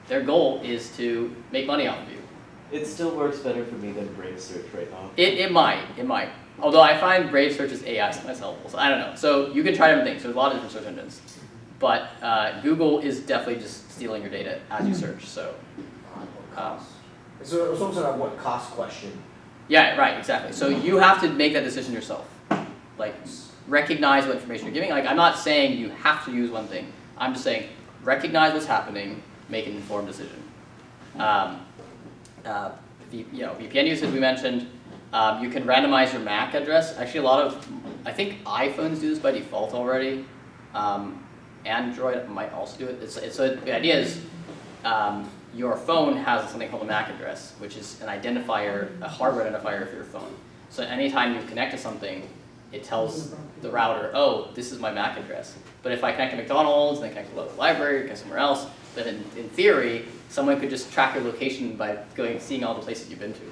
their goal is to make money off of you. It still works better for me than Brave Search right now. It might. Although I find Brave Search is AI myself, so I don't know. So you can try different things. There's a lot of different search engines. But Google is definitely just stealing your data as you search, so. So it's almost like what cost question. Yeah, right, exactly. So you have to make that decision yourself. Like, recognize what information you're giving. Like, I'm not saying you have to use one thing. I'm just saying, recognize what's happening, make an informed decision. VPN usage we mentioned. You can randomize your MAC address. Actually, I think iPhones do this by default already. Android might also do it. So the idea is your phone has something called a MAC address, which is an identifier, a hardware identifier for your phone. So anytime you connect to something, it tells the router, oh, this is my MAC address. But if I connect to McDonald's, and then connect to a local library, connect somewhere else, then in theory, someone could just track your location by seeing all the places you've been to.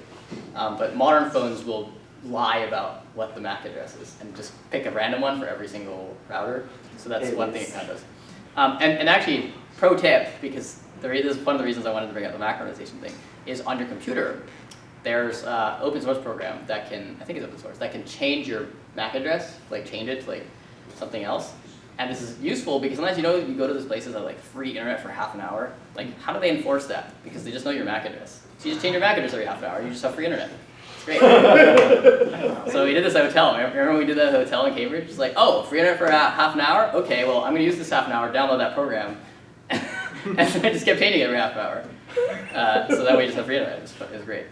But modern phones will lie about what the MAC address is and just pick a random one for every single router. So that's one thing it kind of does. And actually, pro tip, because this is one of the reasons I wanted to bring up the MAC organization thing, is on your computer, there's an open source program that can, I think it's open source, that can change your MAC address, like change it to like something else. And this is useful because sometimes you go to these places that have like free internet for half an hour. Like, how do they enforce that? Because they just know your MAC address. So you just change your MAC address every half an hour, you just have free internet. It's great. So we did this at a hotel. Remember when we did that at a hotel in Cambridge? It's like, oh, free internet for half an hour? Okay, well, I'm going to use this half an hour, download that program, and then I just kept changing it every half an hour. So that way you just have free internet. It was great.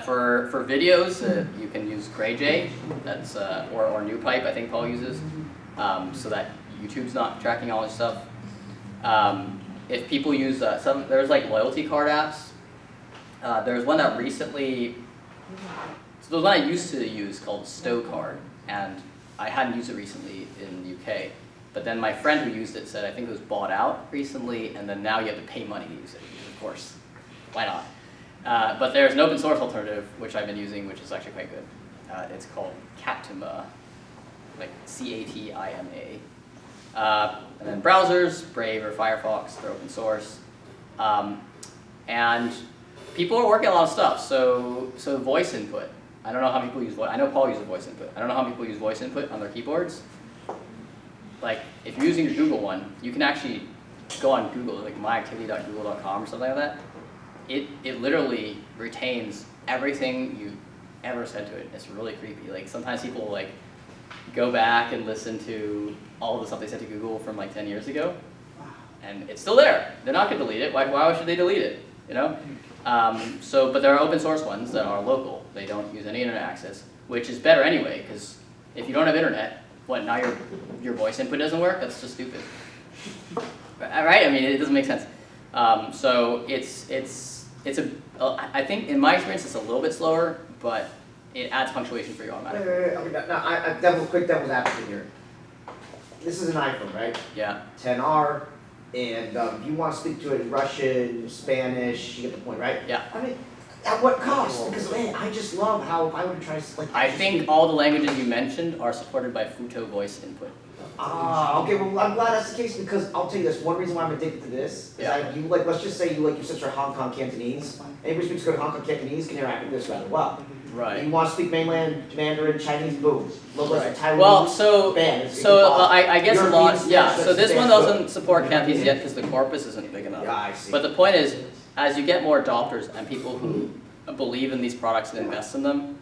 For videos, you can use GrayJ, that's or NewPipe, I think Paul uses, so that YouTube's not tracking all this stuff. If people use there's like loyalty card apps. There's one that recently, so there's one I used to use called StowCard, and I hadn't used it recently in the UK. But then my friend who used it said I think it was bought out recently, and then now you have to pay money to use it. Of course, why not? But there's an open source alternative which I've been using, which is actually quite good. It's called Catima, like C-A-T-I-M-A. And then browsers, Brave or Firefox, they're open source. And people are working on a lot of stuff. So voice input. I don't know how people use voice. I know Paul uses voice input. I don't know how people use voice input on their keyboards. Like, if you're using your Google one, you can actually go on Google, like myactivity.google.com or something like that. It literally retains everything you ever said to it. It's really creepy. Like, sometimes people like go back and listen to all of the stuff they said to Google from like 10 years ago, and it's still there. They're not going to delete it. Why should they delete it? You know? But there are open source ones that are local. They don't use any internet access, which is better anyway, because if you don't have internet, what, now your voice input doesn't work? That's just stupid. Right? I mean, it doesn't make sense. So I think in my experience it's a little bit slower, but it adds punctuation for you automatically. Wait. Quick devil's advocate here. This is an iPhone, right? Yeah. 10R, and if you want to speak to it in Russian, Spanish, you get the point, right? Yeah. I mean, at what cost? Because man, I just love how if I would try to like. I think all the languages you mentioned are supported by Futo voice input. Okay. Well, I'm glad that's the case because I'll tell you this. One reason why I'm addicted to this is let's just say you switch for Hong Kong Cantonese. Anybody speaks good Hong Kong Cantonese can interact with this rather well. Right. You want to speak mainland Mandarin, Chinese, boom. Locals Taiwanese. Well, I guess a lot. Yeah. So this one doesn't support Cantonese yet because the corpus isn't big enough. Yeah, I see. But the point is, as you get more adopters and people who believe in these products and invest in them,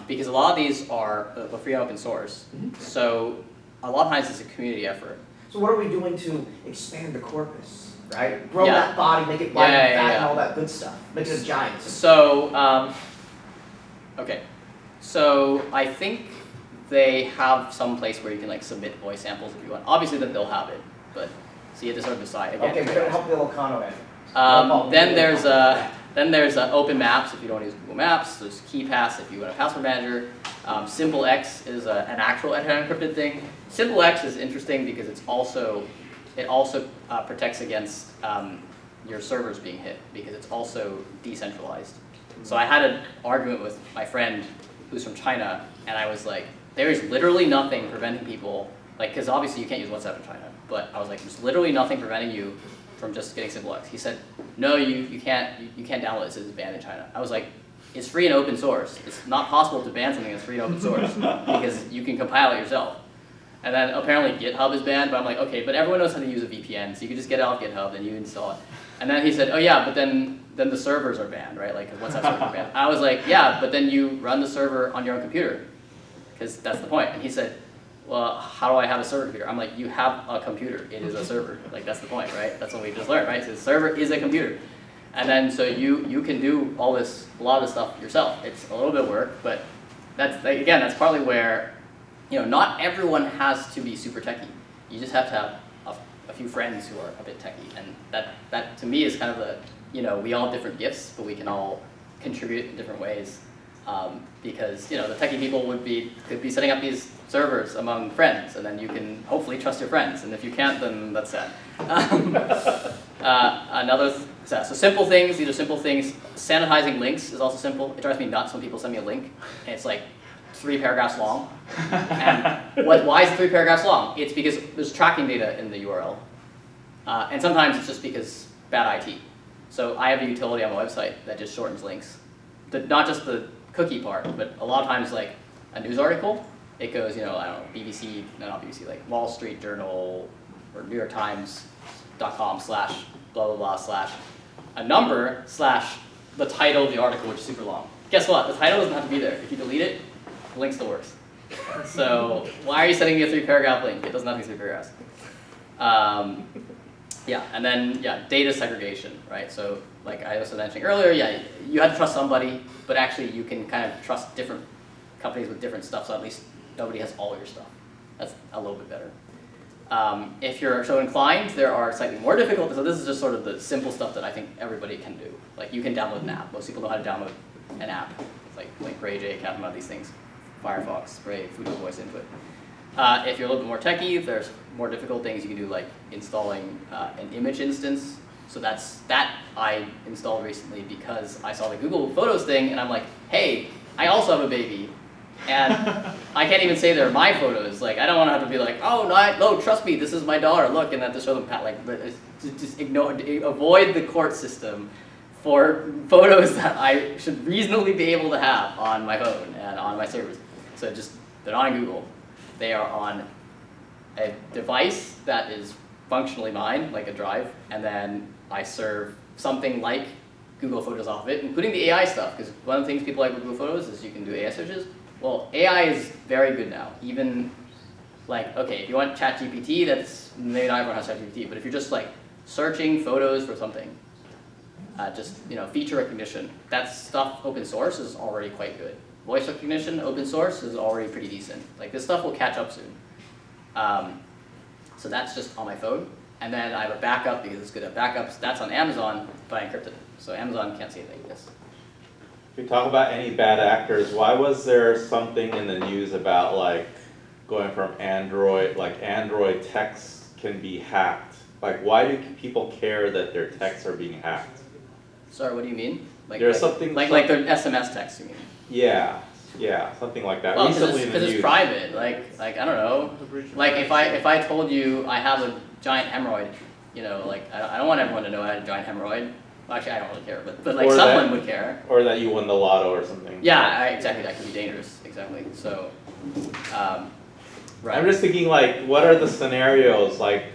because a lot of these are free and open source. So a lot of times it's a community effort. So what are we doing to expand the corpus, right? Grow that body, make it wide and fat and all that good stuff. Make it a giant. So, okay. So I think they have some place where you can like submit voice samples if you want. Obviously that they'll have it, but so you have to sort of decide. Again, okay, but help the Ilocano then. Then there's Open Maps if you don't use Google Maps. There's KeyPass if you want a password manager. SimpleX is an actual unencrypted thing. SimpleX is interesting because it also protects against your servers being hit because it's also decentralized. So I had an argument with my friend who's from China, and I was like, there is literally nothing preventing people, like, because obviously you can't use WhatsApp in China, but I was like, there's literally nothing preventing you from just getting simple X. He said, no, you can't download this. It's banned in China. I was like, it's free and open source. It's not possible to ban something that's free and open source because you can compile it yourself. And then apparently GitHub is banned, but I'm like, okay, but everyone knows how to use a VPN, so you can just get it off GitHub, then you install it. And then he said, oh yeah, but then the servers are banned, right? Like, WhatsApp servers are banned. I was like, yeah, but then you run the server on your own computer, because that's the point. And he said, well, how do I have a server computer? I'm like, you have a computer. It is a server. Like, that's the point, right? That's what we just learned, right? So the server is a computer. And then so you can do a lot of this stuff yourself. It's a little bit of work, but that's, like, again, that's partly where, not everyone has to be super techie. You just have to have a few friends who are a bit techie. And that to me is kind of the, we all have different gifts, but we can all contribute in different ways. Because, the techie people could be setting up these servers among friends, and then you can hopefully trust your friends. And if you can't, then that's sad. So simple things, these are simple things. Sanitizing links is also simple. It drives me nuts when people send me a link, and it's like 3 paragraphs long. And why is it 3 paragraphs long? It's because there's tracking data in the URL. And sometimes it's just because bad IT. So I have a utility on my website that just shortens links. Not just the cookie part, but a lot of times like a news article, it goes, I don't know, BBC, no, not BBC, like Wall Street Journal or New York Times.com / blah, blah, blah / a number / the title of the article, which is super long. Guess what? The title doesn't have to be there. If you delete it, the link still works. So why are you sending me a 3-paragraph link? It doesn't have to be 3 paragraphs. And then data segregation, right? So like I was mentioning earlier, you have to trust somebody, but actually you can kind of trust different companies with different stuff, so at least nobody has all your stuff. That's a little bit better. If you're so inclined, there are slightly more difficult, so this is just sort of the simple stuff that I think everybody can do. Like you can download an app. Most people know how to download an app. It's like Ray, Cat, these things. Firefox, Brave, Fudo Voice Input. If you're a little bit more techie, there's more difficult things you can do, like installing an image instance. So that I installed recently because I saw the Google Photos thing, and I'm like, hey, I also have a baby, and I can't even say they're my photos. Like, I don't want to have to be like, oh no, trust me, this is my daughter. Look, and then to show them, just avoid the court system for photos that I should reasonably be able to have on my phone and on my servers. So they're not on Google. They are on a device that is functionally mine, like a drive, and then I serve something like Google Photos off of it, including the AI stuff, because one of the things people like with Google Photos is you can do AI searches. Well, AI is very good now. Even like, okay, if you want ChatGPT, that's maybe not everyone has ChatGPT, but if you're just like searching photos for something, feature recognition, that stuff open source is already quite good. Voice recognition, open source, is already pretty decent. Like this stuff will catch up soon. So that's just on my phone. And then I have a backup because it's good at backups. That's on Amazon, but I encrypted it. So Amazon can't see anything like this. If we talk about any bad actors, why was there something in the news about like going from Android, like Android texts can be hacked? Like why do people care that their texts are being hacked? Sorry, what do you mean? There's something like their SMS text, you mean? Yeah, something like that. Well, recently in the news. It's private. Like I don't know. Like if I told you I have a giant hemorrhoid, I don't want everyone to know I had a giant hemorrhoid. Well, actually, I don't really care, but like someone would care. Or that you won the lotto or something. Yeah, exactly. That could be dangerous. Exactly. So, right. I'm just thinking, like, what are the scenarios? Like,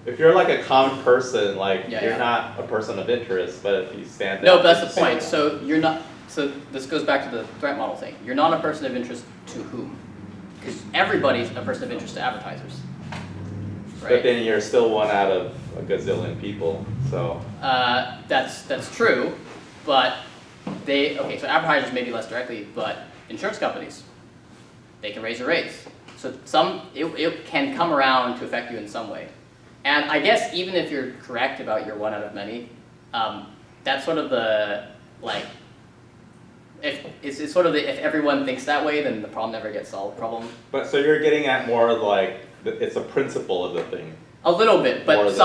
if you're like a common person, like you're not a person of interest, but if you stand out. No, but that's the point. So you're not. So this goes back to the threat model thing. You're not a person of interest to whom? Because everybody's a person of interest to advertisers. Right? But then you're still one out of a gazillion people, so. That's true, but so advertisers maybe less directly, but insurance companies, they can raise your rates. So it can come around to affect you in some way. And I guess even if you're correct about your one out of many, that's sort of the, like, it's sort of the, if everyone thinks that way, then the problem never gets solved problem. But so you're getting at more like, it's a principle of the thing. A little bit, but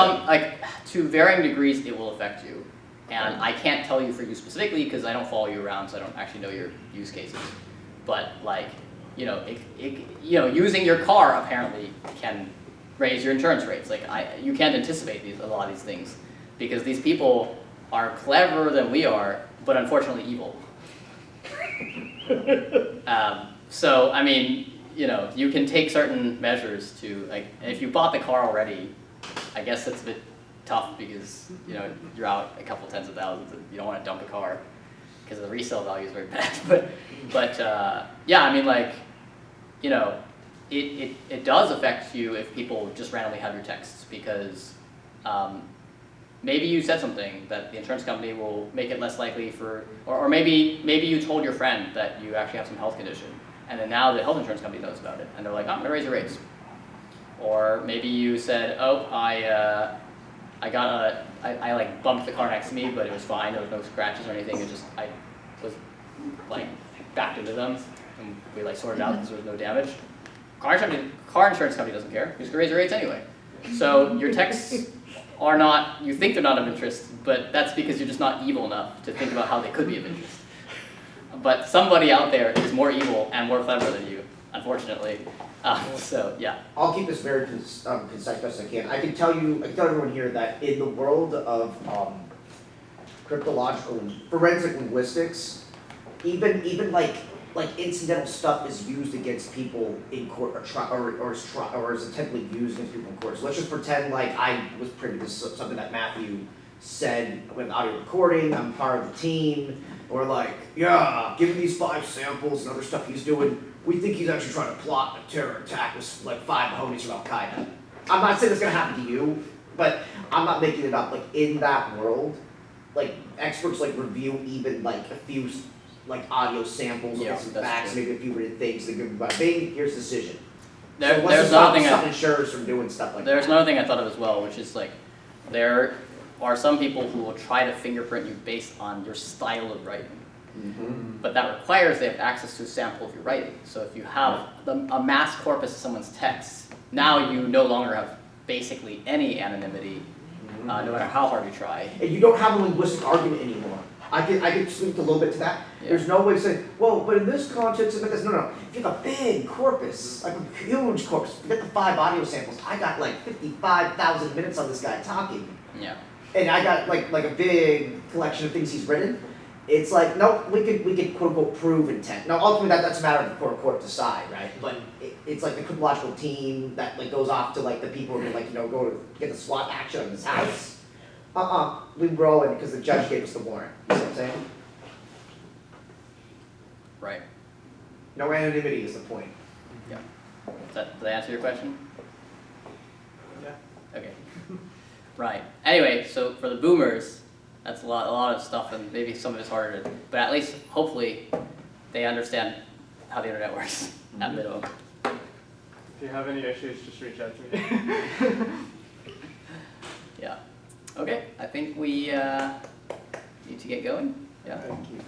to varying degrees, it will affect you. And I can't tell you for you specifically because I don't follow you around, so I don't actually know your use cases. But like, using your car apparently can raise your insurance rates. Like you can't anticipate a lot of these things because these people are cleverer than we are, but unfortunately evil. So I mean, you can take certain measures to like, if you bought the car already, I guess that's a bit tough because you're out a couple tens of thousands and you don't want to dump a car because the resale value is very bad. But yeah, I mean like, it does affect you if people just randomly have your texts because maybe you said something that the insurance company will make it less likely or maybe you told your friend that you actually have some health condition, and then now the health insurance company knows about it, and they're like, oh, I'm gonna raise your rates. Or maybe you said, oh, I like bumped the car next to me, but it was fine. There was no scratches or anything. It just I was like backed into them, and we like sorted out because there was no damage. Car insurance company doesn't care. You're just gonna raise your rates anyway. So your texts are not. You think they're not of interest, but that's because you're just not evil enough to think about how they could be of interest. But somebody out there is more evil and more clever than you, unfortunately. So yeah. I'll keep this very concise best I can. I can tell everyone here that in the world of cryptological and forensic linguistics, even like incidental stuff is used against people in court or is attempted used against people in court. So let's just pretend like I was privy to something that Matthew said with audio recording. I'm part of the team. Or like, yeah, given these 5 samples and other stuff he's doing, we think he's actually trying to plot a terror attack with like 5 homies from Al-Qaeda. I'm not saying it's gonna happen to you, but I'm not making it up. Like in that world, like experts like review even like a few like audio samples of some facts, maybe a few written things. They give by Bing, here's the decision. So what's to stop insurers from doing stuff like that? There's another thing I thought of as well, which is like there are some people who will try to fingerprint you based on your style of writing. Mm-hmm. But that requires they have access to a sample of your writing. So if you have a mass corpus of someone's text, now you no longer have basically any anonymity, no matter how hard you try. And you don't have a linguistic argument anymore. I could speak a little bit to that. Yeah. There's no way to say, well, but in this context, but no. If you have a big corpus, like a huge corpus, forget the 5 audio samples. I got like 55,000 minutes on this guy talking. Yeah. And I got like a big collection of things he's written. It's like, no, we could quote unquote prove intent. Now ultimately that's a matter of the court to decide, right? But it's like the cryptological team that like goes off to like the people who like go to get the SWAT action on his house. We roll in because the judge gave us the warrant. You see what I'm saying? Right. No anonymity is the point. Yeah. Does that answer your question? Yeah. Okay. Right. Anyway, so for the boomers, that's a lot of stuff, and maybe some of it's harder to, but at least, hopefully, they understand how the internet works, at minimum. If you have any issues, just reach out to me. Yeah. Okay, I think we need to get going. Yeah. Thank you.